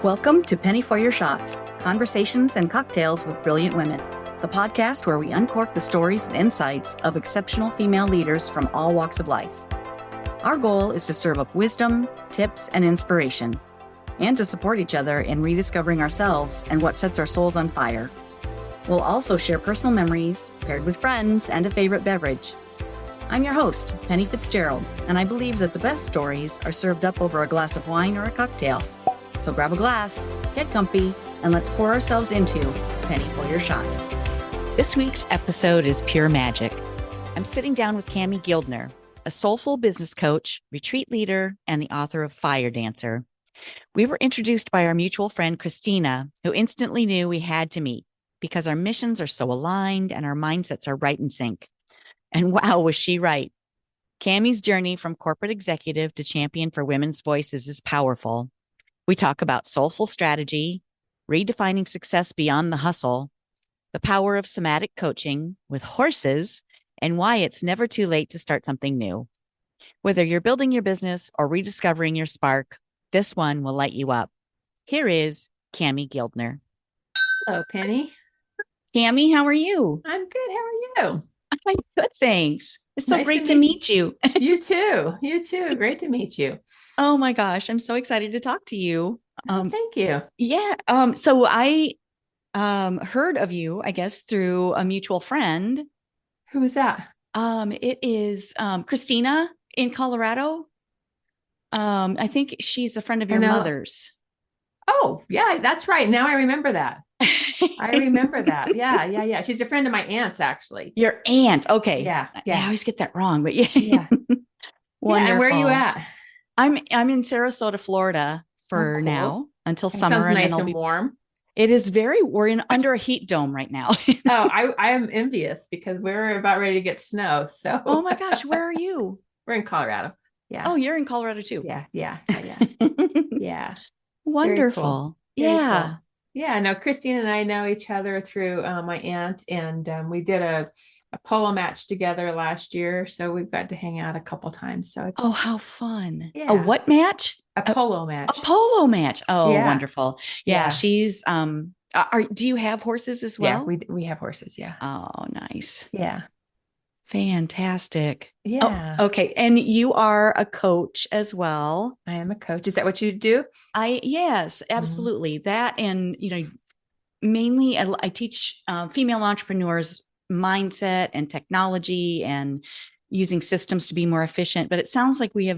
Welcome to Penny for Your Shots, Conversations and Cocktails with Brilliant Women, the podcast where we uncork the stories and insights of exceptional female leaders from all walks of life. Our goal is to serve up wisdom, tips, and inspiration, and to support each other in rediscovering ourselves and what sets our souls on fire. We'll also share personal memories, paired with friends and a favorite beverage. I'm your host, Penny Fitzgerald, and I believe that the best stories are served up over a glass of wine or a cocktail. So grab a glass, get comfy, and let's pour ourselves into Penny for Your Shots. This week's episode is pure magic. I'm sitting down with Kami Guildner, a soulful business coach, retreat leader, and the author of Fire Dancer. We were introduced by our mutual friend, Kristina, who instantly knew we had to meet because our missions are so aligned and our mindsets are right in sync. And wow, was she right. Kami's journey from corporate executive to champion for women's voices is powerful. We talk about soulful strategy, redefining success beyond the hustle, the power of somatic coaching with horses, and why it's never too late to start something new. Whether you're building your business or rediscovering your spark, this one will light you up. Here is Kami Guildner. Hello, Penny. Kami, how are you? I'm good. How are you? I'm good, thanks. It's so Nice great to to meet you. You too. You too. Great to meet you. Oh my gosh, I'm so excited to talk to you. Thank you. Yeah. So I heard of you, I guess, through a mutual friend. Who is that? It is Kristina in Colorado. I think she's a friend of your mother's. Oh, yeah, that's right. Now I remember that. I remember that. Yeah. She's a friend of my aunt's, actually. Your aunt. Okay. Yeah. I always get that wrong, but yeah. Yeah. Wonderful. And where are you at? I'm in Sarasota, Florida for cool. now until It summer. sounds And nice then I'll and warm. It is we're under a heat dome right now. I am envious because we're about ready to get snow. So. Oh my gosh, where are you? We're in Colorado. Yeah. Oh, you're in Colorado too. Yeah. Yeah. Wonderful. Cool. Yeah. Cool. Yeah. Now, Kristina and I know each other through my aunt, and we did a polo match together last year. So we've got to hang out a couple times. So it's how fun. Yeah. A what match? A polo match. A polo match. Oh, Yeah. wonderful. Yeah. She's do you have horses as well? Yeah, we have horses. Yeah. Oh, nice. Yeah. Fantastic. Yeah. Oh, okay. And you are a coach as well. I am a coach. Is that what you do? Yes, absolutely. That, and, mainly I teach female entrepreneurs mindset and technology and using systems to be more efficient. But it sounds like we are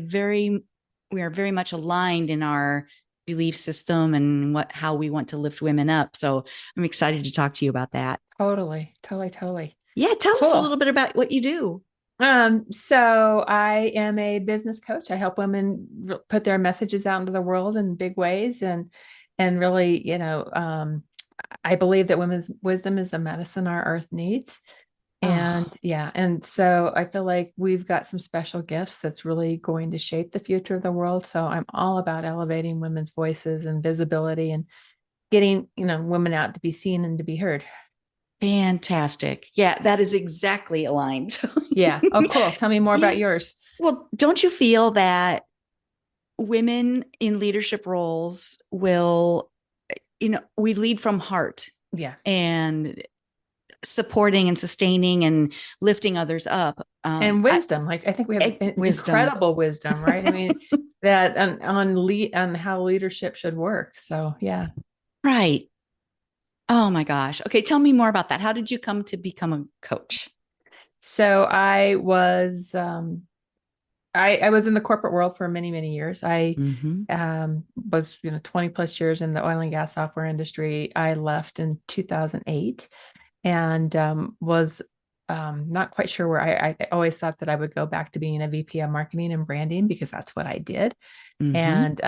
very much aligned in our belief system and how we want to lift women up. So I'm excited to talk to you about that. Totally. Yeah. Tell us a little bit about what you do. So I am a business coach. I help women put their messages out into the world in big ways. And really, I believe that women's wisdom is the medicine our earth needs. And so I feel like we've got some special gifts that's really going to shape the future of the world. So I'm all about elevating women's voices and visibility and getting, women out to be seen and to be heard. Fantastic. Yeah, that is exactly aligned. Yeah. Oh, cool. Tell me more about yours. Well, don't you feel that women in leadership roles will, we lead from heart? Yeah. And supporting and sustaining and lifting others up. And wisdom. I think we have incredible wisdom, right? I mean, that on how leadership should work. So, yeah. Right. Oh my gosh. Okay. Tell me more about that. How did you come to become a coach? So I was, I was in the corporate world for many, many years. I was, 20 plus years in the oil and gas software industry. I left in 2008 and was not quite sure where I always thought that I would go back to being a VP of marketing and branding because that's what I did. And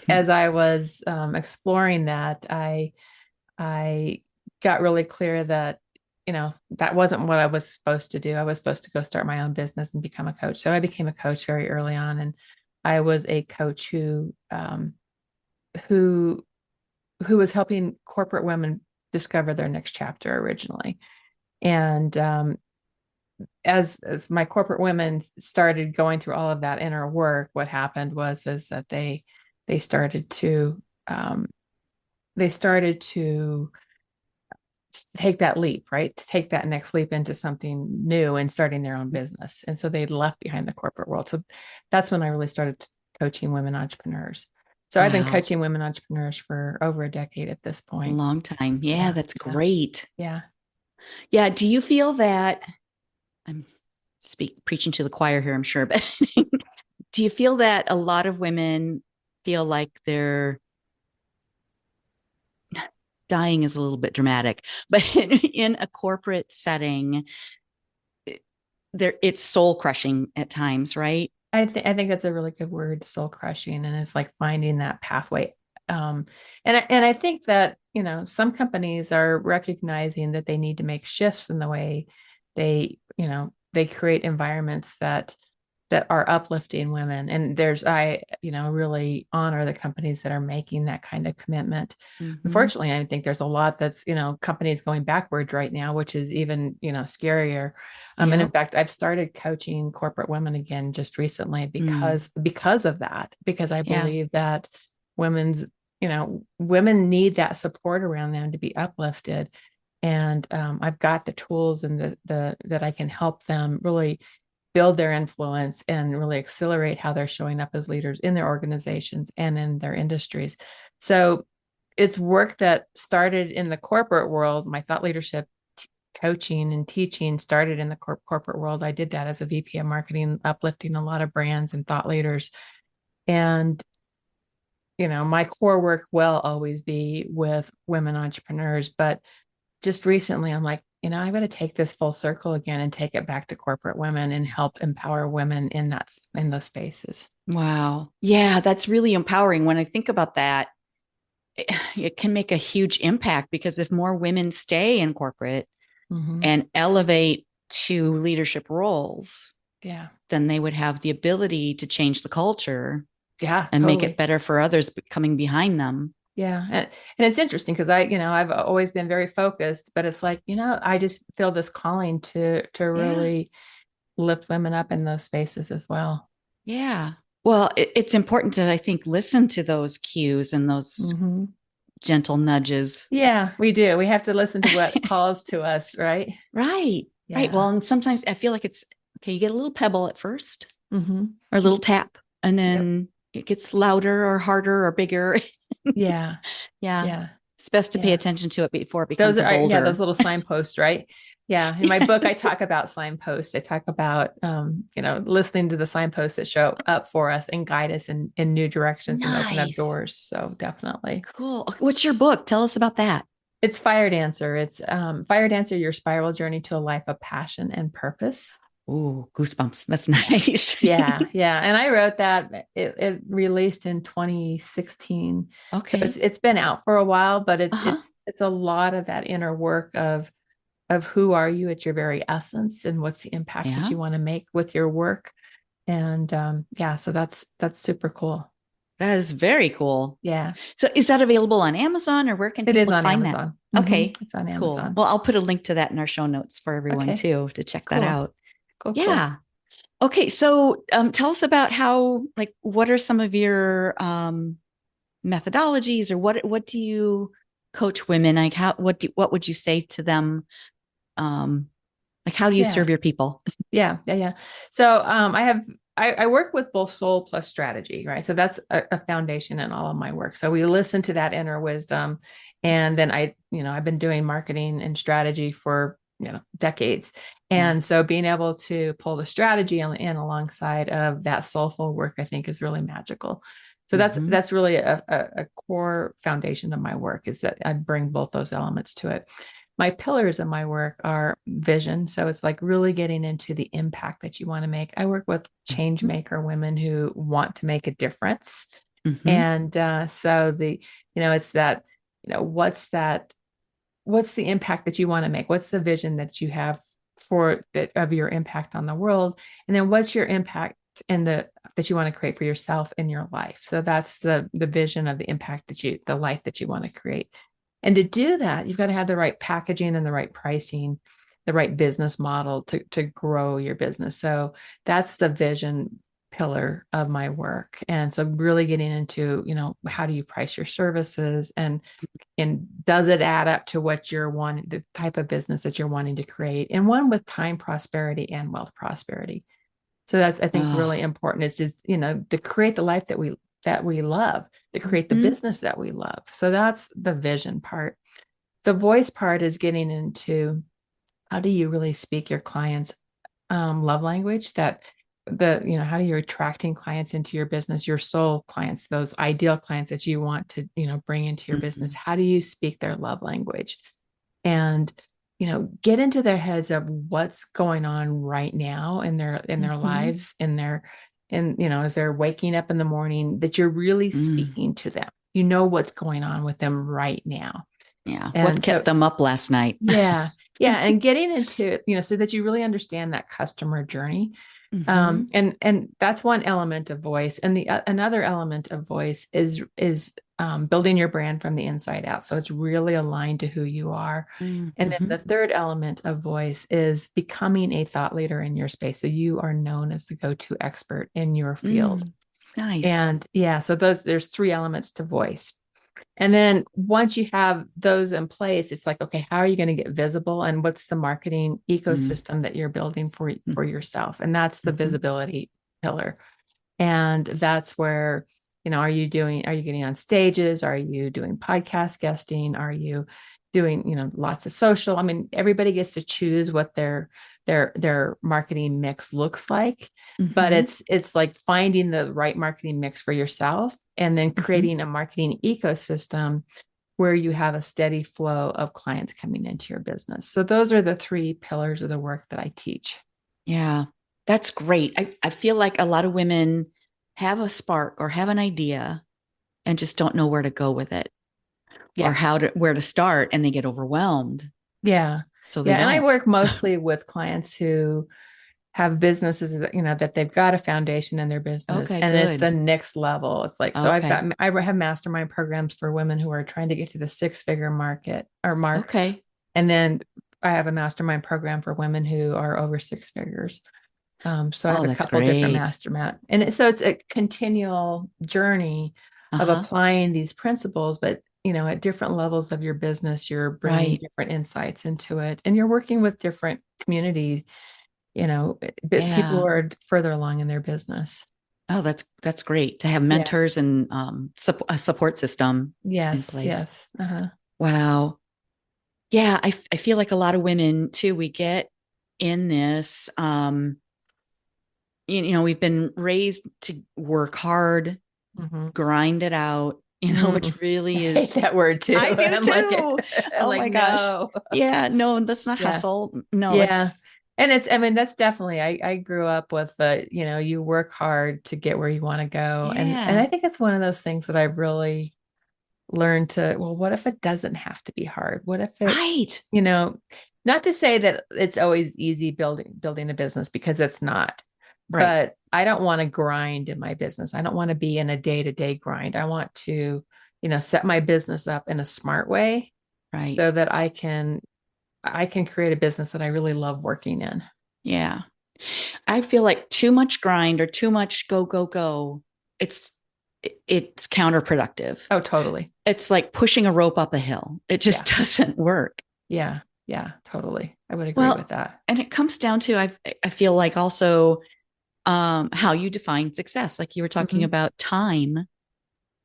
as I was exploring that, I got really clear that, that wasn't what I was supposed to do. I was supposed to go start my own business and become a coach. So I became a coach very early on. And I was a coach who was helping corporate women discover their next chapter originally. And as my corporate women started going through all of that inner work, what happened was that they started to they started to take that leap, right? To take that next leap into something new and starting their own business. And so they left behind the corporate world. So that's when I really started coaching women entrepreneurs. So I've been Wow. coaching women entrepreneurs for over a decade at this A point. long time. Yeah, that's great. Yeah. Yeah. Do you feel that I'm preaching to the choir here, I'm sure, but do you feel that a lot of women feel like they're dying is a little bit dramatic, but in a corporate setting, it's soul crushing at times, right? I think that's a really good word, soul crushing, and it's like finding that pathway. And I think that, you know, some companies are recognizing that they need to make shifts in the way they, you know, they create environments that are uplifting women. And I, you know, really honor the companies that are making that kind of commitment. Mm-hmm. Unfortunately, I think there's a lot that's, you know, companies going backwards right now, which is even, you know, scarier. And in fact, I've started coaching corporate women again just recently because of that, because I believe that women need that support around them to be uplifted. And I've got the tools and that I can help them really build their influence and really accelerate how they're showing up as leaders in their organizations and in their industries. So it's work that started in the corporate world. My thought leadership coaching and teaching started in the corporate world. I did that as a VP of marketing, uplifting a lot of brands and thought leaders. And, you know, my core work will always be with women entrepreneurs, but just recently I'm like, you know, I'm going to take this full circle again and take it back to corporate women and help empower women in those spaces. Wow. Yeah, that's really empowering. When I think about that, it can make a huge impact, because if more women stay in corporate and elevate to leadership roles, then they would have the ability to change the culture and make it better for others coming behind them. Yeah. And it's interesting because I've always been very focused, but it's like, you know, I just feel this calling to really lift women up in those spaces as well. Yeah. Well, it's important to, I think, listen to those cues and those gentle nudges. Yeah, we do. We have to listen to what calls to us, right? Right. Yeah. Right. Well, and sometimes I feel like it's okay. You get a little pebble at first or a little tap, and then it gets louder or harder or bigger. Yeah. It's best to pay attention to it before it becomes those are, a boulder. those little signposts, right? Yeah. In my book, I talk about signposts. I talk about, listening to the signposts that show up for us and guide us in new directions and open up doors. So definitely. Cool. What's your book? Tell us about that. It's Fire Dancer. It's Fire Dancer, Your Spiral Journey to a Life of Passion and Purpose. Oh, goosebumps. That's nice. Yeah. And I wrote that. It released in 2016. Okay. So it's been out for a while, but it's a lot of that inner work of who are you at your very essence and what's the impact that you want to make with your work. And so that's super cool. That is very cool. Yeah. So is that available on Amazon, or where can people find Amazon? that? Okay. It's on Amazon. Cool. Well, I'll put a link to that in our show notes for everyone too, to check that out. Cool. Yeah. Cool. Okay. So tell us about what are some of your methodologies, or what do you coach women? Like what would you say to them? How do you serve your people? Yeah. So I work with both soul plus strategy, right? So that's a foundation in all of my work. So we listen to that inner wisdom. And then I've been doing marketing and strategy for, decades. And so being able to pull the strategy in alongside of that soulful work, I think is really magical. So that's really a core foundation of my work, is that I bring both those elements to it. My pillars of my work are vision. So it's like really getting into the impact that you want to make. I work with change maker women who want to make a difference. And so it's that, what's the impact that you want to make? What's the vision that you have of your impact on the world? And then what's your impact that you want to create for yourself in your life? So that's the vision of the impact the life that you want to create. And to do that, you've got to have the right packaging and the right pricing, the right business model to grow your business. So that's the vision pillar of my work. And so really getting into, how do you price your services, and does it add up to what you're wanting, the type of business that you're wanting to create, and one with time prosperity and wealth prosperity. So that's, I think, really important, is just, to create the life that we love, to create the business that we love. So that's the vision part. The voice part is getting into, how do you really speak your clients' love language, that how do you attracting clients into your business, your soul clients, those ideal clients that you want to, bring into your business. How do you speak their love language? And, get into their heads of what's going on right now in their lives, as they're waking up in the morning, that you're really speaking to them. What's going on with them right now. Yeah. And what kept them up last night? Yeah. Yeah. And getting into, so that you really understand that customer journey. And that's one element of voice. And another element of voice is building your brand from the inside out. So it's really aligned to who you are. And then the third element of voice is becoming a thought leader in your space. So you are known as the go-to expert in your field. Nice. And so there's 3 elements to voice. And then once you have those in place, it's like, okay, how are you going to get visible? And what's the marketing ecosystem that you're building for yourself? And that's the visibility pillar. And that's where, are you getting on stages? Are you doing podcast guesting? Are you doing, lots of social? I mean, everybody gets to choose what their marketing mix looks like, but it's like finding the right marketing mix for yourself, and then creating a marketing ecosystem where you have a steady flow of clients coming into your business. So those are the 3 pillars of the work that I teach. Yeah, that's great. I feel like a lot of women have a spark or have an idea and just don't know where to go with it, or where to start, and they get overwhelmed. Yeah. So and I work mostly with clients who have businesses that, that they've got a foundation in their business, and good. It's the next level. It's like, so I have mastermind programs for women who are trying to get to the 6-figure mark. Okay. And then I have a mastermind program for women who are over 6 figures. So I have a couple different mastermind, and so it's a continual journey of applying these principles, but at different levels of your business, you're bringing different insights into it, and you're working with different community, people who are further along in their business. Oh, that's great to have mentors and a support system in place. Yes. Wow. Yeah, I feel like a lot of women too, we get in this, we've been raised to work hard, grind it out, which really is. I hate that word too. I do too. Oh my gosh. No. Yeah, no, that's not hustle. No. Yeah. And that's definitely, I grew up with you work hard to get where you want to go. Yeah. And I think it's one of those things that I've really learned to, well, what if it doesn't have to be hard? What if it, not to say that it's always easy building a business, because it's not. Right. But I don't want to grind in my business. I don't want to be in a day-to-day grind. I want to, set my business up in a smart way, right? So that I can create a business that I really love working in. Yeah. I feel like too much grind or too much go, it's counterproductive. Oh, totally. It's like pushing a rope up a hill. It just doesn't work. Yeah. Yeah, totally. I would agree with that. And it comes down to, I feel like also, how you define success. Like you were talking about time.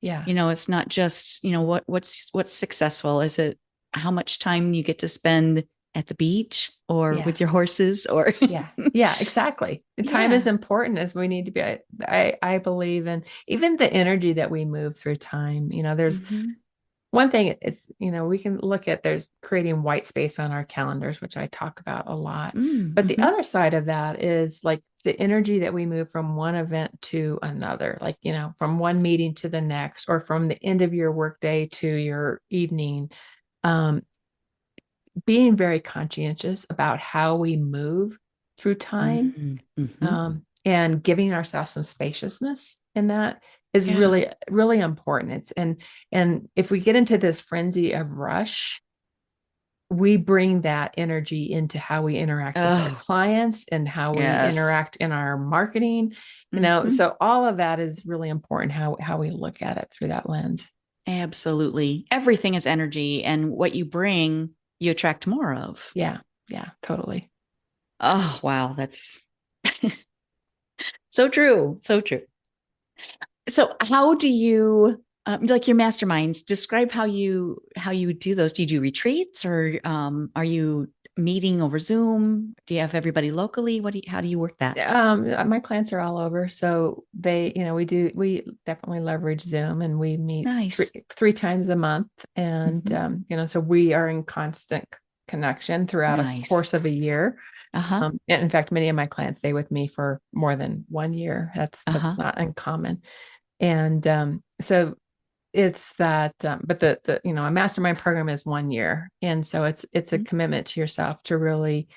Yeah. It's not just, what's successful. Is it how much time you get to spend at the beach or with your horses or. Yeah, exactly. The time is important, as we need to be. I believe in even the energy that we move through time. There's one thing, it's, we can look at, there's creating white space on our calendars, which I talk about a lot. But the other side of that is like the energy that we move from one event to another, like, from one meeting to the next, or from the end of your workday to your evening. Being very conscientious about how we move through time, and giving ourselves some spaciousness in that is really, really important. And if we get into this frenzy of rush, we bring that energy into how we interact with our clients and how we interact in our marketing, so all of that is really important, how we look at it through that lens. Absolutely. Everything is energy, and what you bring, you attract more of. Yeah. Yeah, totally. Oh, wow. That's so true. So true. So how do you, like your masterminds, describe how you do those? Do you do retreats, or are you meeting over Zoom? Do you have everybody locally? How do you work that? My clients are all over. So they, we definitely leverage Zoom, and we meet three times a month. And, so we are in constant connection throughout a course of a year. And in fact, many of my clients stay with me for more than 1 year. That's not uncommon. And so it's that, but the a mastermind program is 1 year. And so it's a commitment to yourself to really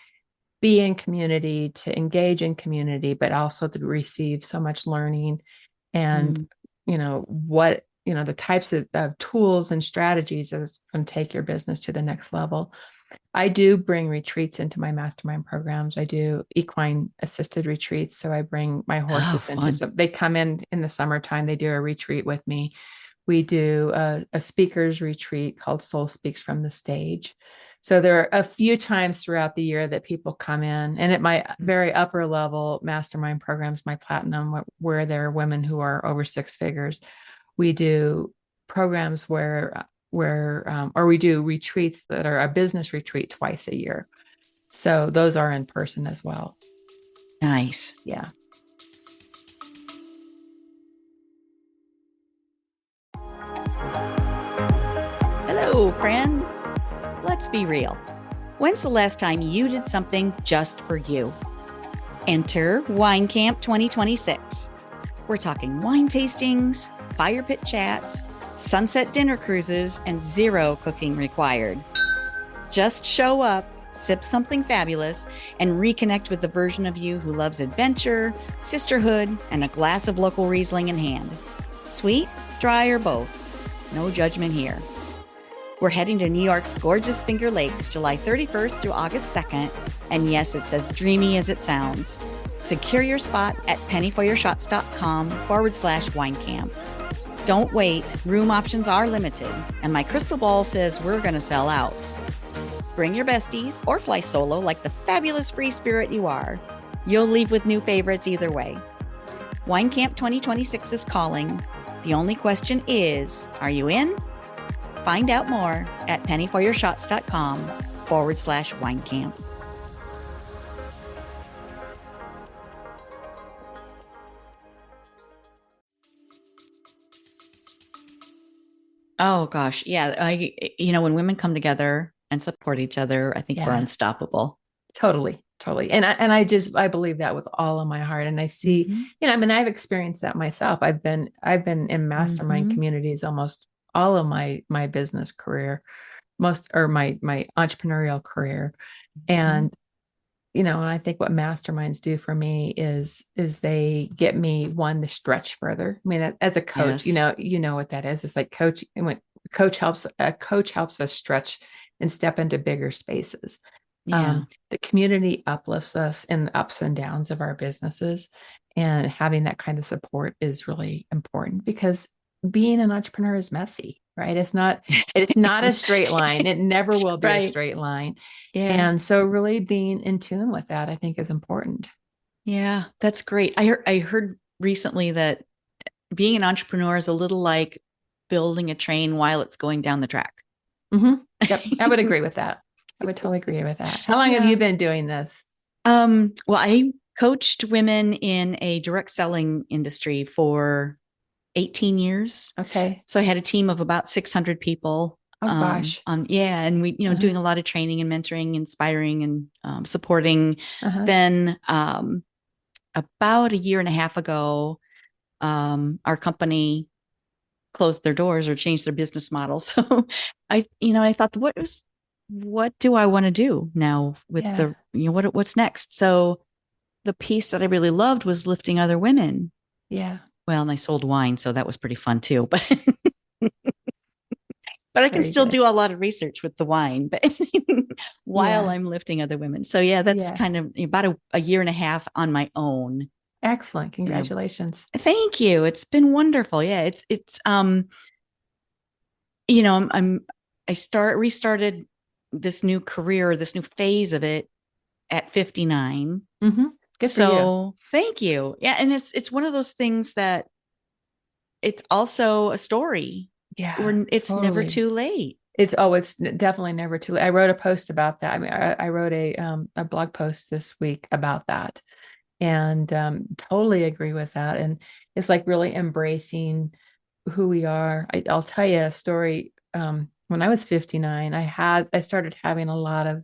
be in community, to engage in community, but also to receive so much learning and, what, the types of tools and strategies that's going to take your business to the next level. I do bring retreats into my mastermind programs. I do equine assisted retreats. So I bring my horses into, so they come in the summertime, they do a retreat with me. We do a speaker's retreat called Soul Speaks from the Stage. So there are a few times throughout the year that people come in, and at my very upper level mastermind programs, my platinum, where there are women who are over 6 figures, we do programs or we do retreats that are a business retreat twice a year. So those are in person as well. Nice. Yeah. Hello, friend. Let's be real. When's the last time you did something just for you? Enter Wine Camp 2026. We're talking wine tastings, fire pit chats, sunset dinner cruises, and 0 cooking required. Just show up, sip something fabulous, and reconnect with the version of you who loves adventure, sisterhood, and a glass of local Riesling in hand. Sweet, dry, or both. No judgment here. We're heading to New York's gorgeous Finger Lakes, July 31st through August 2nd. And yes, it's as dreamy as it sounds. Secure your spot at pennyforyourshots.com/winecamp. Don't wait. Room options are limited. And my crystal ball says we're going to sell out. Bring your besties or fly solo like the fabulous free spirit you are. You'll leave with new favorites either way. Wine Camp 2026 is calling. The only question is, are you in? Find out more at pennyforyourshots.com/winecamp. Oh gosh. Yeah. When women come together and support each other, I think we're unstoppable. Totally. And I believe that with all of my heart. And I see, I've experienced that myself. I've been in mastermind communities almost all of my business career, my entrepreneurial career. And, and I think what masterminds do for me is they get me to stretch further. I mean, as a coach, you know what that is. It's like when a coach helps us stretch and step into bigger spaces. Yeah. The community uplifts us in the ups and downs of our businesses, and having that kind of support is really important, because being an entrepreneur is messy, right? It's not a straight line. It never will be a straight line. Yeah. And so really being in tune with that, I think, is important. Yeah, that's great. I heard recently that being an entrepreneur is a little like building a train while it's going down the track. Mm-hmm. Yep. I would agree with that. I would totally agree with that. How long have you been doing this? Well, I coached women in a direct selling industry for 18 years. Okay. So I had a team of about 600 people. Oh gosh. And we, doing a lot of training and mentoring, inspiring and supporting. Then about a year and a half ago, our company closed their doors or changed their business model. So I thought, what do I want to do now with what's next? So the piece that I really loved was lifting other women. Yeah. Well, and I sold wine, so that was pretty fun too. But but I can Very still good. do a lot of research with the wine, but while Yeah. I'm lifting other women. So yeah, that's Yeah. kind of about a year and a half on my own. Excellent. Congratulations. Thank you. It's been wonderful. Yeah, it's I restarted this new career, this new phase of it at 59. Mm-hmm. Good for you. So thank you. Yeah. And it's one of those things that it's also a story. Yeah, It's never totally. too late. It's definitely never too late. I wrote a post about that. I mean, I wrote a blog post this week about that, and totally agree with that. And it's like really embracing who we are. I'll tell you a story. When I was 59, I started having a lot of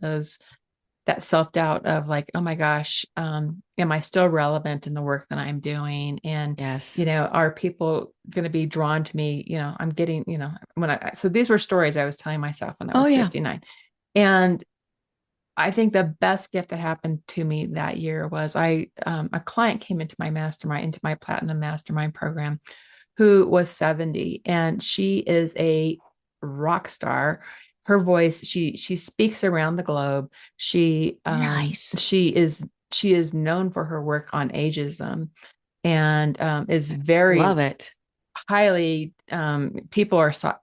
that self-doubt of like, oh my gosh, am I still relevant in the work that I'm doing? And, Yes. are people going to be drawn to me? I'm getting, so these were stories I was telling myself when I was 59. And I think the best gift that happened to me that year was a client came into my platinum mastermind program, who was 70, and she is a rock star. Her voice, she speaks around the globe. Nice. She is known for her work on ageism, and is very love it. Highly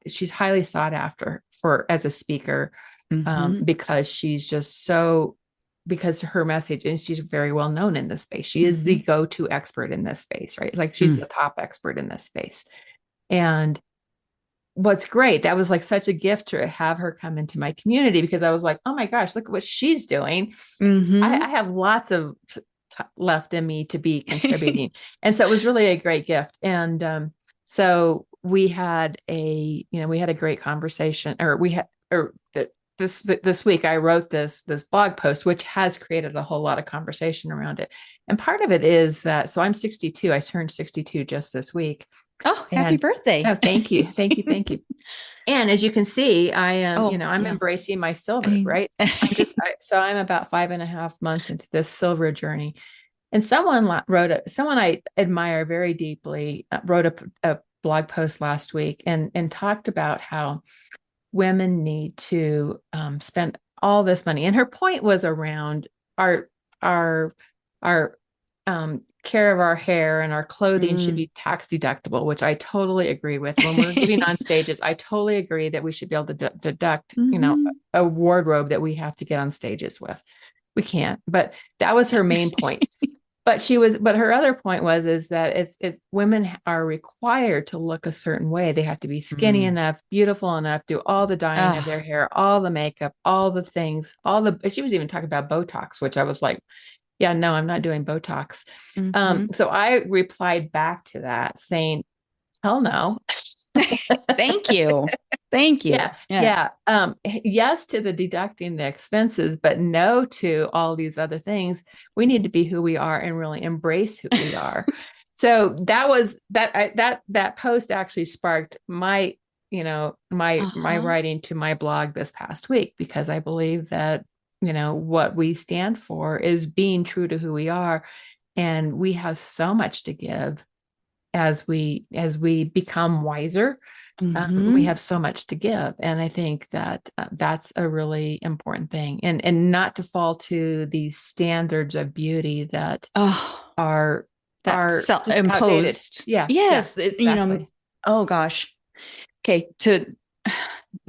she's highly sought after as a speaker, because she's just because her message, and she's very well known in this space. She is the go-to expert in this space, right? Like she's the top expert in this space. And what's great, that was like such a gift to have her come into my community, because I was like, oh my gosh, look at what she's doing. I have lots of left in me to be contributing. And so it was really a great gift. And so we had a great conversation, this week I wrote this blog post, which has created a whole lot of conversation around it. And part of it is that, so I'm 62, I turned 62 just this week. Oh, happy birthday. Oh, thank you. Thank you. Thank you. And as you can see, I am, I'm embracing my silver, right? I'm about 5.5 months into this silver journey. And someone I admire very deeply, wrote a blog post last week and talked about how women need to spend all this money. And her point was around our care of our hair and our clothing should be tax deductible, which I totally agree with. When we're getting on stages, I totally agree that we should be able to deduct, a wardrobe that we have to get on stages with. We can't, but that was her main point. But her other point is that it's women are required to look a certain way. They have to be skinny enough, beautiful enough, do all the dyeing of their hair, all the makeup, all the things, she was even talking about Botox, which I was like, yeah, no, I'm not doing Botox. So I replied back to that saying, hell no. Thank you. Thank you. Yeah. Yes to the deducting the expenses, but no to all these other things. We need to be who we are and really embrace who we are. So that post actually sparked my writing to my blog this past week, because I believe that, what we stand for is being true to who we are. And we have so much to give as we become wiser. We have so much to give. And I think that that's a really important thing, and not to fall to these standards of beauty that are self-imposed. Yeah. Yes. Yeah, exactly. Oh gosh. Okay.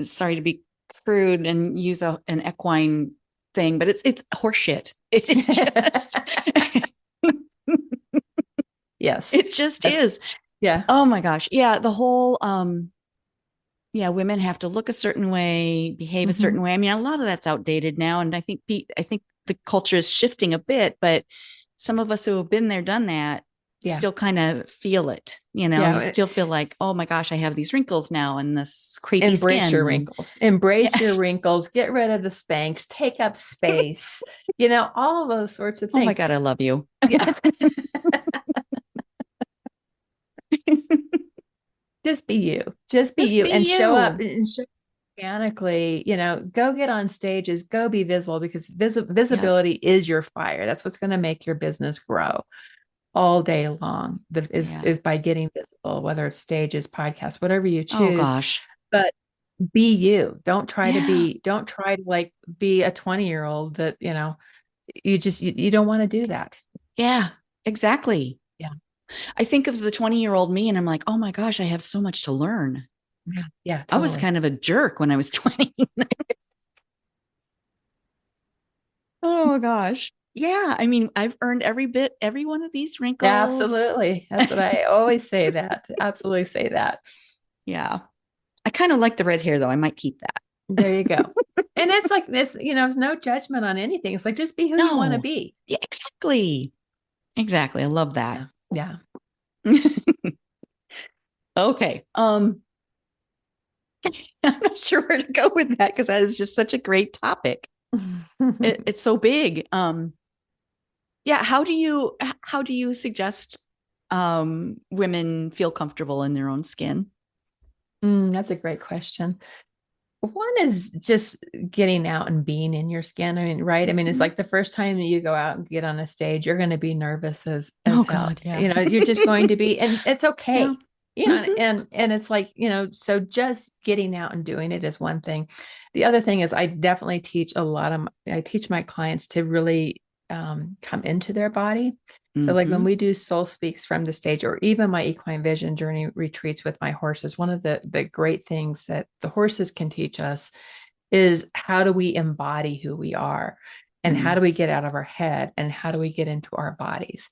Sorry to be crude and use an equine thing, but it's horseshit. It is just, yes, it just is. Yeah. Oh my gosh. Yeah. The whole, women have to look a certain way, behave a certain way. I mean, a lot of that's outdated now. And I think the culture is shifting a bit, but some of us who have been there, done that, still kind of feel it, you still feel like, oh my gosh, I have these wrinkles now and this creepy embrace skin. your wrinkles, your wrinkles, get rid of the Spanx, take up space, all those sorts of things. Oh my God, I love you. Yeah. Just be you, and show up and show organically, go get on stages, go be visible, because visibility is your fire. That's what's going to make your business grow all day long, is by getting visible, whether it's stages, podcasts, whatever you choose. Oh gosh. But be you. Don't try to like be a 20-year-old that, you don't want to do that. Yeah, exactly. Yeah. I think of the 20-year-old me and I'm like, oh my gosh, I have so much to learn. Yeah. Yeah. I was Totally. kind of a jerk when I was 20. Oh gosh. Yeah. I mean, I've earned every one of these wrinkles. Absolutely. That's what I always say that. Absolutely say that. Yeah. I kind of like the red hair though. I might keep that. There you go. And it's like this, there's no judgment on anything. It's like, just be who you want to No. be. Yeah, exactly. Exactly. I love that. Yeah. Okay. I'm not sure where to go with that because that is just such a great topic. It's so big. Yeah. How do you suggest women feel comfortable in their own skin? That's a great question. One is just getting out and being in your skin. I mean, right? I mean, it's like the first time you go out and get on a stage, you're going to be nervous as Oh hell. God, yeah. You're just going to be, and it's okay. Yeah. And it's like, so just getting out and doing it is one thing. The other thing is I definitely I teach my clients to really come into their body. So like when we do Soul Speaks from the Stage, or even my equine vision journey retreats with my horses, one of the great things that the horses can teach us is how do we embody who we are, and how do we get out of our head, and how do we get into our bodies.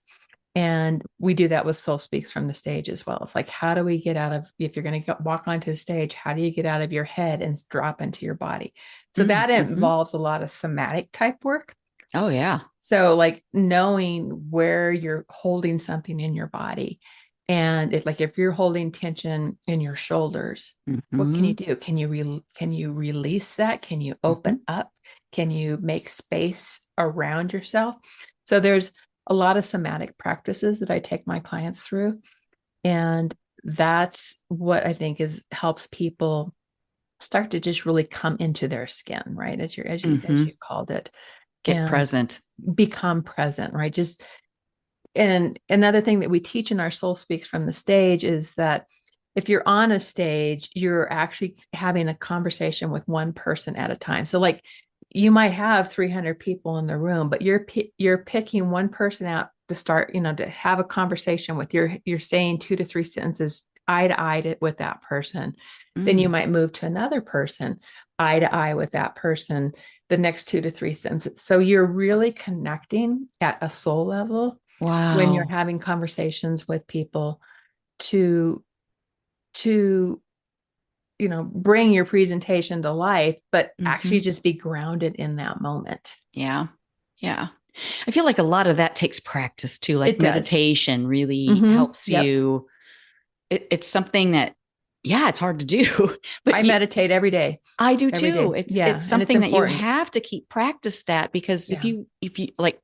And we do that with Soul Speaks from the Stage as well. It's like, how do we get out of, if you're going to walk onto the stage, how do you get out of your head and drop into your body? So that involves a lot of somatic type work. Oh, yeah. So like knowing where you're holding something in your body. And it's like, if you're holding tension in your shoulders, what can you do? Can you release that? Can you open up? Can you make space around yourself? So there's a lot of somatic practices that I take my clients through. And that's what I think helps people start to just really come into their skin, right? As you called it. Get present. Become present, right? And another thing that we teach in our Soul Speaks from the Stage is that if you're on a stage, you're actually having a conversation with one person at a time. So like you might have 300 people in the room, but you're picking one person out to start, to have a conversation with. You're saying 2 to 3 sentences eye to eye with that person. Then you might move to another person, eye to eye with that person, the next 2 to 3 sentences. So you're really connecting at a soul level. Wow. When you're having conversations with people to bring your presentation to life, but actually just be grounded in that moment. Yeah. Yeah. I feel like a lot of that takes practice too. Like meditation really helps you. It's something that, it's hard to do. But I meditate every day. I do too. It's something that you have to keep practice that, because if you like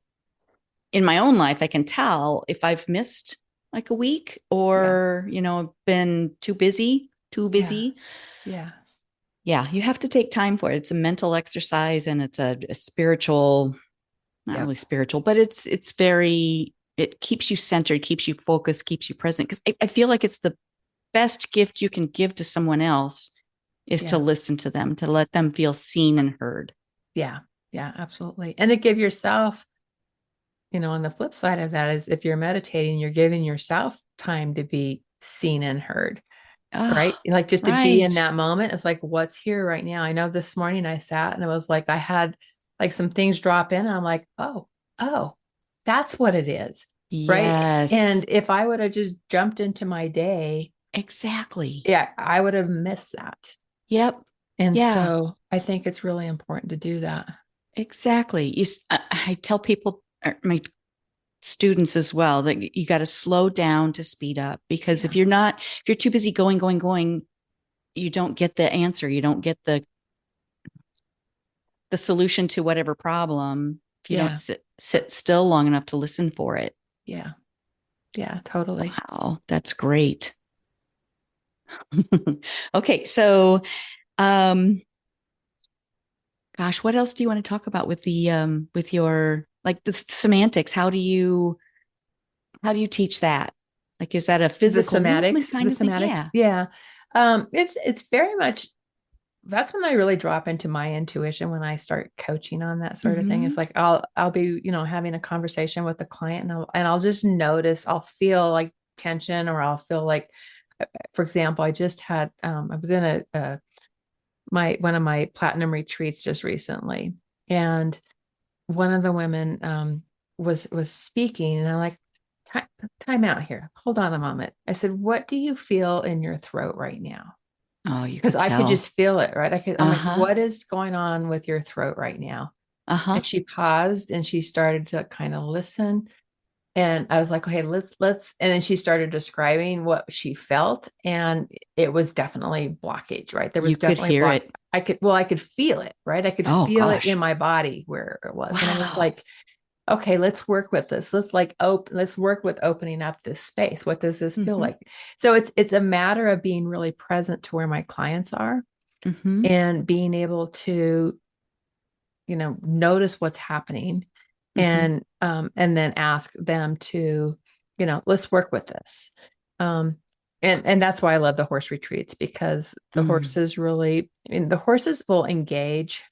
in my own life, I can tell if I've missed like a week or, been too busy. Yeah. Yeah. You have to take time for it. It's a mental exercise, and it's a spiritual, not really spiritual, but it keeps you centered, keeps you focused, keeps you present. Because I feel like it's the best gift you can give to someone else is to listen to them, to let them feel seen and heard. Yeah. Yeah, absolutely. And to give yourself, on the flip side of that is, if you're meditating, you're giving yourself time to be seen and heard. Right. Like just to be in that moment. It's like, what's here right now? I know this morning I sat and it was like, I had like some things drop in and I'm like, oh, that's what it is. Yes. Right. And if I would have just jumped into my day. Exactly. Yeah. I would have missed that. Yep. And so I think it's really important to do that. Exactly. I tell people, my students as well, that you got to slow down to speed up, because if you're too busy going, you don't get the answer. You don't get the solution to whatever problem if you don't sit still long enough to listen for it. Yeah. Yeah, totally. Wow. That's great. Okay. So, gosh, what else do you want to talk about with the, with your, like the semantics? How do you teach that? Like, is that a physical the somatics? Yeah. It's very much that's when I really drop into my intuition when I start coaching on that sort of thing. It's like I'll be, having a conversation with the client, and I'll just notice, I'll feel like tension, or I'll feel like, for example, I just had I was in one of my platinum retreats just recently, and one of the women was speaking, and I'm like, time out here. Hold on a moment. I said, what do you feel in your throat right now? Oh, you Because could I tell. could just feel it, right? I'm like, what is going on with your throat right now? And she paused and she started to kind of listen. And I was like, okay, let's, and then she started describing what she felt. And it was definitely blockage, right? There was You could definitely hear it. I could feel it, right? I could feel it in my body where it was. And I was like, okay, let's work with this. Let's work with opening up this space. What does this feel like? So it's a matter of being really present to where my clients are and being able to, notice what's happening and then ask them to, let's work with this. And that's why I love the horse retreats, because the horses really, the horses will engage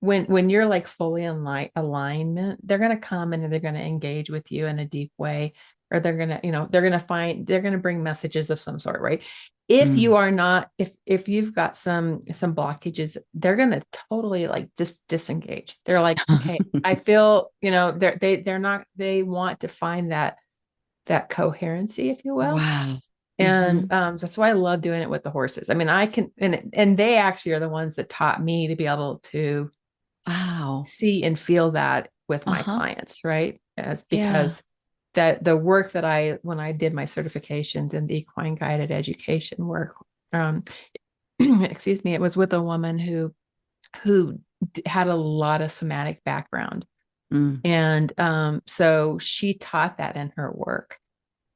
when you're like fully in alignment. They're going to come and they're going to engage with you in a deep way, or they're going to, they're going to bring messages of some sort, right? If you are not, if you've got some blockages, they're going to totally like just disengage. They're like, okay, I feel, they want to find that coherency, if you will. Wow. And that's why I love doing it with the horses. I mean, I can, and they actually are the ones that taught me to be able to see and feel that with my clients, right? Because that the work that when I did my certifications in the equine guided education work, excuse me, it was with a woman who had a lot of somatic background. And so she taught that in her work.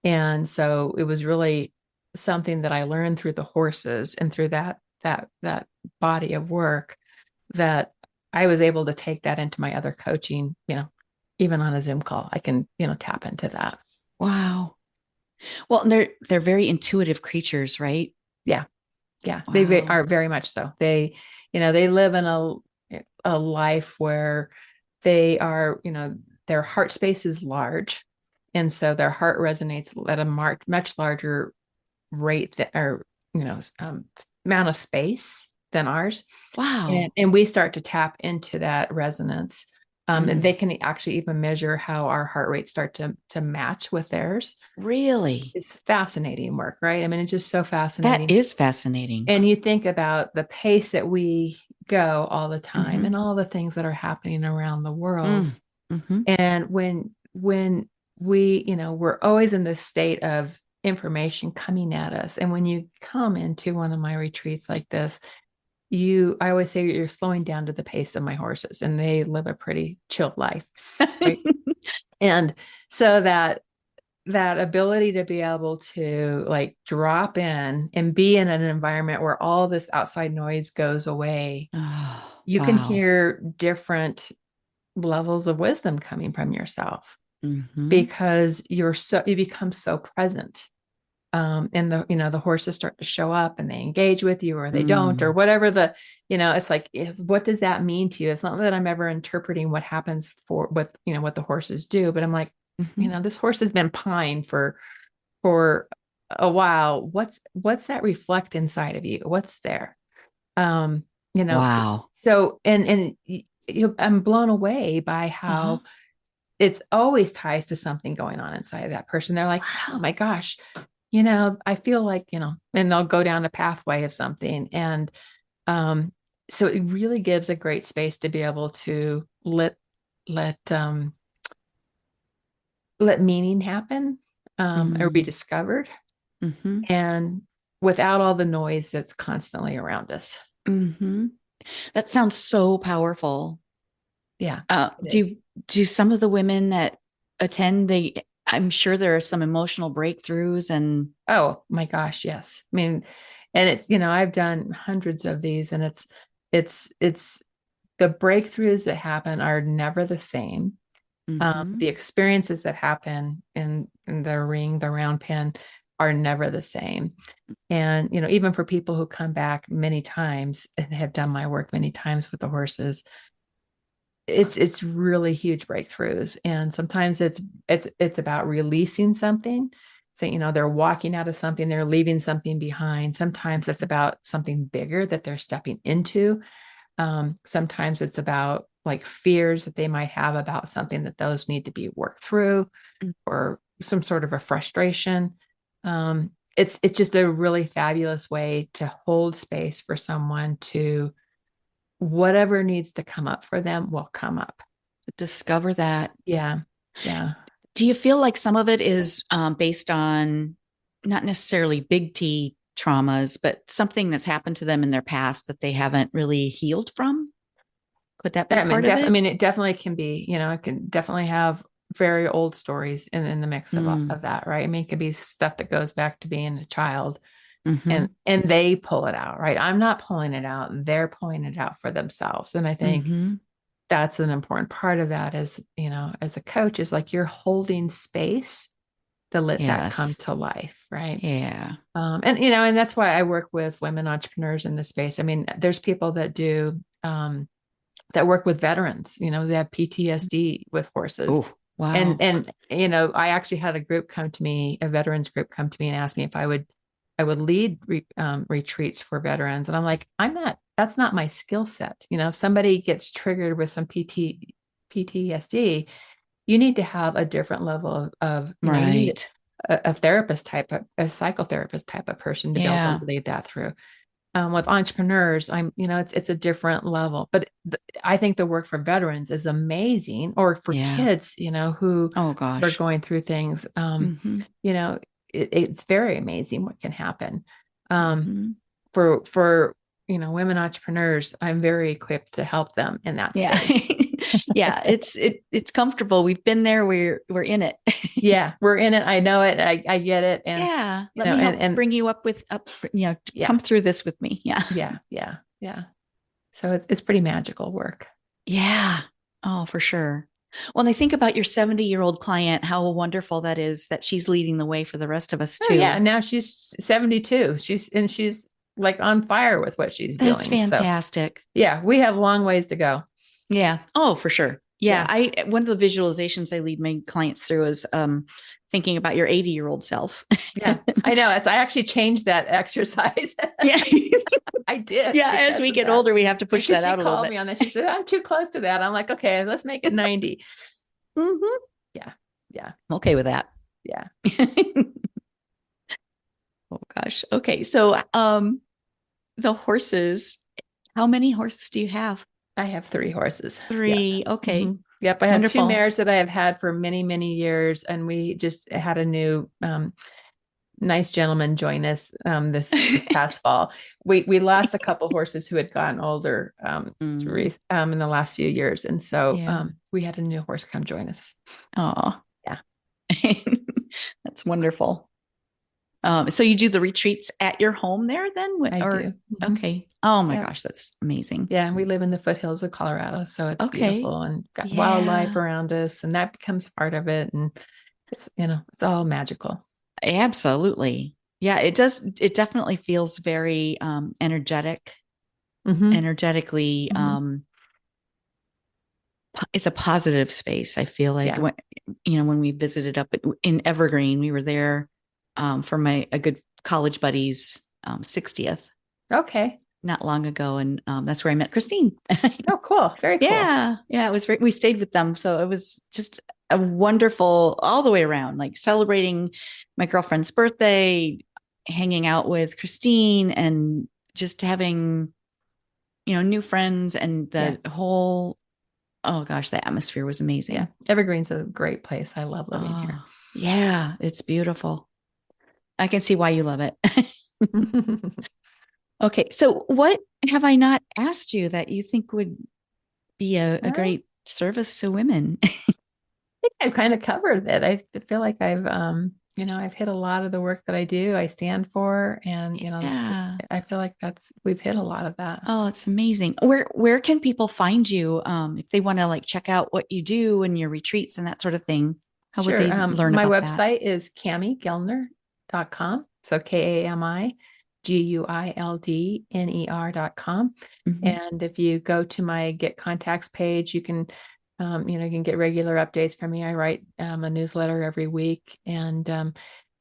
And so it was really something that I learned through the horses and through that body of work, that I was able to take that into my other coaching, even on a Zoom call, I can, tap into that. Wow. Well, and they're very intuitive creatures, right? Yeah. Yeah. Wow. They are very much so. They, they live in a life where they are, their heart space is large. And so their heart resonates at a much larger rate amount of space than ours. Wow. And we start to tap into that resonance. And they can actually even measure how our heart rates start to match with theirs. Really? It's fascinating work, right? I mean, it's just so fascinating. That is fascinating. And you think about the pace that we go all the time and all the things that are happening around the world. And when we, we're always in this state of information coming at us. And when you come into one of my retreats like this, I always say you're slowing down to the pace of my horses, and they live a pretty chilled life. Right? And so that ability to be able to like drop in and be in an environment where all this outside noise goes away, you can hear different levels of wisdom coming from yourself. Because you become so present. And the horses start to show up and they engage with you, or they don't, or whatever it's like, what does that mean to you? It's not that I'm ever interpreting what happens what the horses do, but I'm like, this horse has been pined for a while. What's that reflect inside of you? What's there? Wow. So, and I'm blown away by how it's always ties to something going on inside of that person. They're like, oh my gosh, I feel like, and they'll go down a pathway of something. And so it really gives a great space to be able to let meaning happen, or be discovered, and without all the noise that's constantly around us. That sounds so powerful. Yeah. Do some of the women that attend, I'm sure there are some emotional breakthroughs and. Oh my gosh. Yes. I mean, and it's, I've done hundreds of these, and it's the breakthroughs that happen are never the same. The experiences that happen in the ring, the round pen, are never the same. And, even for people who come back many times and have done my work many times with the horses, it's really huge breakthroughs. And sometimes it's about releasing something. So, they're walking out of something, they're leaving something behind. Sometimes it's about something bigger that they're stepping into. Sometimes it's about like fears that they might have about something that those need to be worked through, or some sort of a frustration. It's just a really fabulous way to hold space for someone to, whatever needs to come up for them will come up. Discover that. Yeah. Yeah. Do you feel like some of it is based on not necessarily big T traumas, but something that's happened to them in their past that they haven't really healed from? Could that be part of it? I mean, it definitely can be, it can definitely have very old stories in the mix of that, right? I mean, it could be stuff that goes back to being a child, and they pull it out, right? I'm not pulling it out. They're pulling it out for themselves. And I think that's an important part of that is, as a coach, is like you're holding space to let that come to life. Right. Yeah. And that's why I work with women entrepreneurs in this space. I mean, there's people that do, that work with veterans, they have PTSD with horses. Oh, wow. And I actually had a veterans group come to me and ask me if I would lead retreats for veterans. And I'm like, that's not my skill set. If somebody gets triggered with some PTSD, you need to have a different level of right. A therapist type, a psychotherapist type of person to be able to lead that through. With entrepreneurs, it's a different level, but I think the work for veterans is amazing, or for kids, who are going through things. It's very amazing what can happen. For women entrepreneurs, I'm very equipped to help them in that space. Yeah, it's comfortable. We've been there. We're in it. Yeah, we're in it. I know it. I get it. And let me help bring you up. Come through this with me. Yeah. So it's pretty magical work. Yeah. Oh, for sure. Well, and I think about your 70-year-old client, how wonderful that is that she's leading the way for the rest of us too. Yeah. Now she's 72. She's like on fire with what she's doing. That's fantastic. So, yeah, we have long ways to go. Yeah. Oh, for sure. Yeah. One of the visualizations I lead my clients through is thinking about your 80-year-old self. Yeah, I know. I actually changed that exercise. Yeah. I did. Yeah. As we get older, we have to push that out a little bit. She called me on this. She said, I'm too close to that. I'm like, okay, let's make it 90. Yeah. I'm okay with that. Yeah. Oh gosh. Okay. So the horses, how many horses do you have? I have 3 horses. 3. Yep. Okay. Yep. I have 2 mares that I have had for many, many years. And we just had a new nice gentleman join us this past fall. We lost a couple horses who had gotten older in the last few years. And so we had a new horse come join us. Oh, yeah. That's wonderful. So you do the retreats at your home there then? I do. Okay. Oh my gosh, that's amazing. Yeah. We live in the foothills of Colorado. So it's beautiful and got wildlife around us, and that becomes part of it. And it's, it's all magical. Absolutely. Yeah, it does. It definitely feels very energetic, energetically. It's a positive space. I feel like when we visited up in Evergreen, we were there for a good college buddy's 60th. Okay. Not long ago. And that's where I met Kristina. Oh, cool. Very cool. Yeah. It was we stayed with them. So it was just a wonderful all the way around, like celebrating my girlfriend's birthday, hanging out with Kristina, and just having, new friends, and the whole, oh gosh, the atmosphere was amazing. Yeah. Evergreen's a great place. I love living here. Yeah. It's beautiful. I can see why you love it. Okay. So what have I not asked you that you think would be a great service to women? I think I've kind of covered it. I feel like I've hit a lot of the work that I do, I stand for, and, I feel like we've hit a lot of that. Oh, it's amazing. Where can people find you? If they want to check out what you do and your retreats and that sort of thing, how would they learn my about website is Kami Guildner, KamiGuildner.com. So KamiGuildner.com. Mm-hmm. And if you go to my Get Contacts page, you can, you can get regular updates from me. I write a newsletter every week, and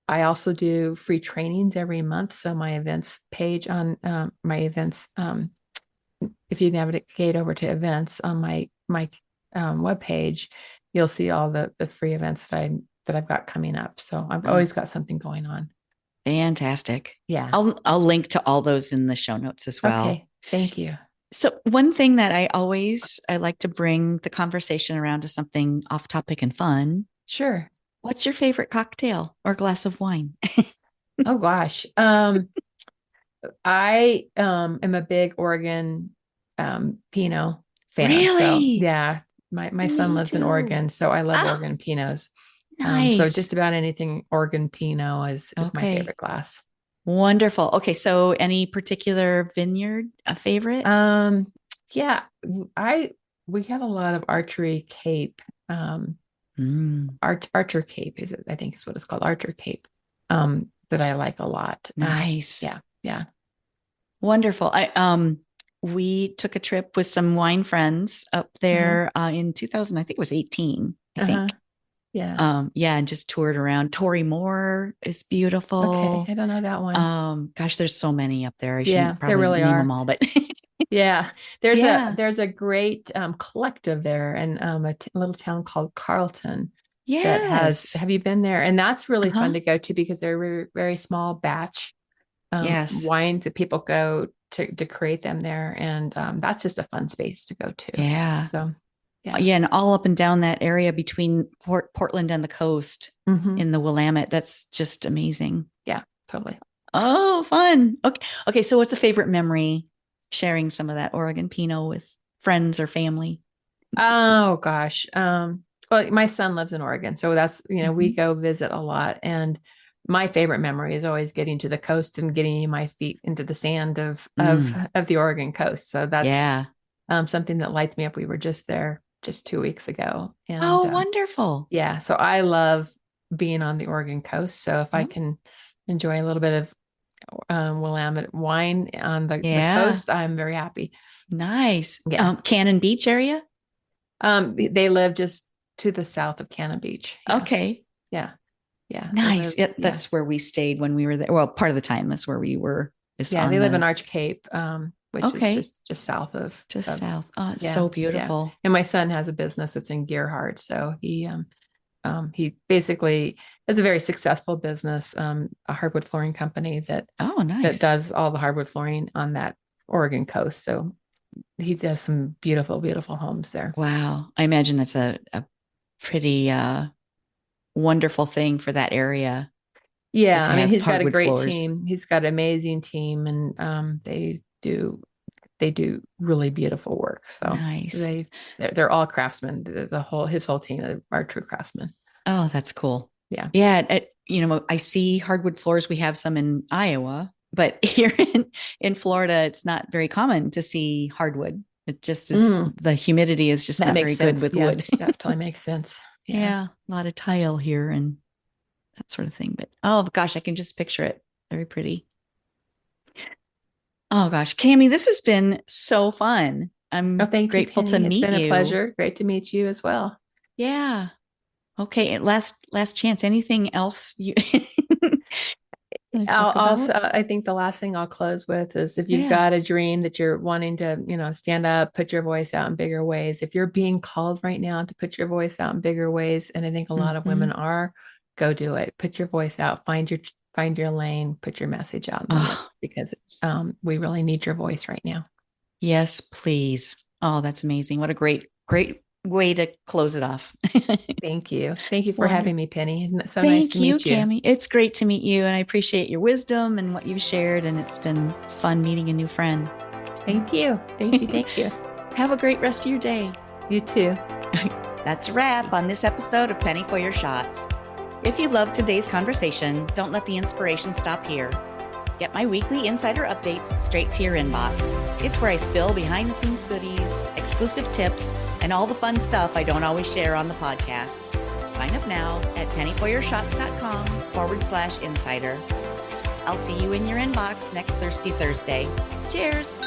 I also do free trainings every month. So my events page on my events, if you navigate over to events on my webpage, you'll see all the free events that I've got coming up. So I've always got something going on. Fantastic. Yeah. I'll link to all those in the show notes as well. Okay. Thank you. So one thing that I like to bring the conversation around to something off topic and fun. Sure. What's your favorite cocktail or glass of wine? Oh gosh. I am a big Oregon Pinot fan. Really? So, yeah. My son lives in too. Oregon, so I love Oregon Pinots. Nice. So just about anything Oregon Pinot is my favorite glass. Wonderful. Okay. So any particular vineyard a favorite? Yeah, we have a lot of Archery Cape. Archer Cape I think is what it's called. Archer Cape. That I like a lot. Nice. Yeah. Wonderful. We took a trip with some wine friends up there in 2000, I think it was 18, I think. Yeah. And just toured around. Tory Moore is beautiful. Okay. I don't know that one. Gosh, there's so many up there. I shouldn't probably there really name are. them all, but yeah, there's a great collective there, and a little town called Carlton. Yes. Have you been there? And that's really fun to go to, because they're very, very small batch wines that people go to create them there. And that's just a fun space to go to. Yeah. So, yeah. And all up and down that area between Portland and the coast in the Willamette. That's just amazing. Yeah, totally. Oh, fun. Okay. So what's a favorite memory sharing some of that Oregon Pinot with friends or family? Oh gosh. Well, my son lives in Oregon, so that's, we go visit a lot. And my favorite memory is always getting to the coast and getting my feet into the sand of the Oregon coast. So that's something that lights me up. We were just there just 2 weeks ago. And, wonderful. Yeah. So I love being on the Oregon coast. So if I can enjoy a little bit of Willamette wine on the coast, I'm very happy. Nice. Yeah. Cannon Beach area? They live just to the south of Cannon Beach. Yeah. Okay. Yeah. Nice. That's where we stayed when we were there. Well, part of the time that's where we were. They live in Arch Cape, which is just south of. South. Oh, it's so beautiful. Yeah. And my son has a business that's in Gerhardt. So he basically has a very successful business, a hardwood flooring company that does all the hardwood flooring on that Oregon coast. So he does some beautiful, beautiful homes there. Wow. I imagine that's a pretty wonderful thing for that area. Yeah. I mean, he's got a great team. He's got an amazing team, and they do really beautiful work. So nice. They're all craftsmen. His whole team are true craftsmen. Oh, that's cool. Yeah. Yeah. I see hardwood floors. We have some in Iowa, but here in Florida, it's not very common to see hardwood. It just is, the humidity is just not very good with wood. That totally makes sense. Yeah. A lot of tile here and that sort of thing. But oh gosh, I can just picture it. Very pretty. Oh gosh, Kami, this has been so fun. I'm grateful to meet you. It's been a pleasure. Great to meet you as well. Yeah. Okay. Last chance. Anything else you? I think the last thing I'll close with is, if you've got a dream that you're wanting to, stand up, put your voice out in bigger ways. If you're being called right now to put your voice out in bigger ways, and I think a lot of women are, go do it. Put your voice out. Find your lane. Put your message out, because we really need your voice right now. Yes, please. Oh, that's amazing. What a great way to close it off. Thank you. Thank you for having me, Penny. So nice to meet you. Kami. It's great to meet you, and I appreciate your wisdom and what you've shared, and it's been fun meeting a new friend. Thank you. Thank you. Have a great rest of your day. You too. That's a wrap on this episode of Penny for Your Shots. If you loved today's conversation, don't let the inspiration stop here. Get my weekly insider updates straight to your inbox. It's where I spill behind the scenes goodies, exclusive tips, and all the fun stuff I don't always share on the podcast. Sign up now at pennyforyourshots.com/insider. I'll see you in your inbox next Thirsty Thursday. Cheers.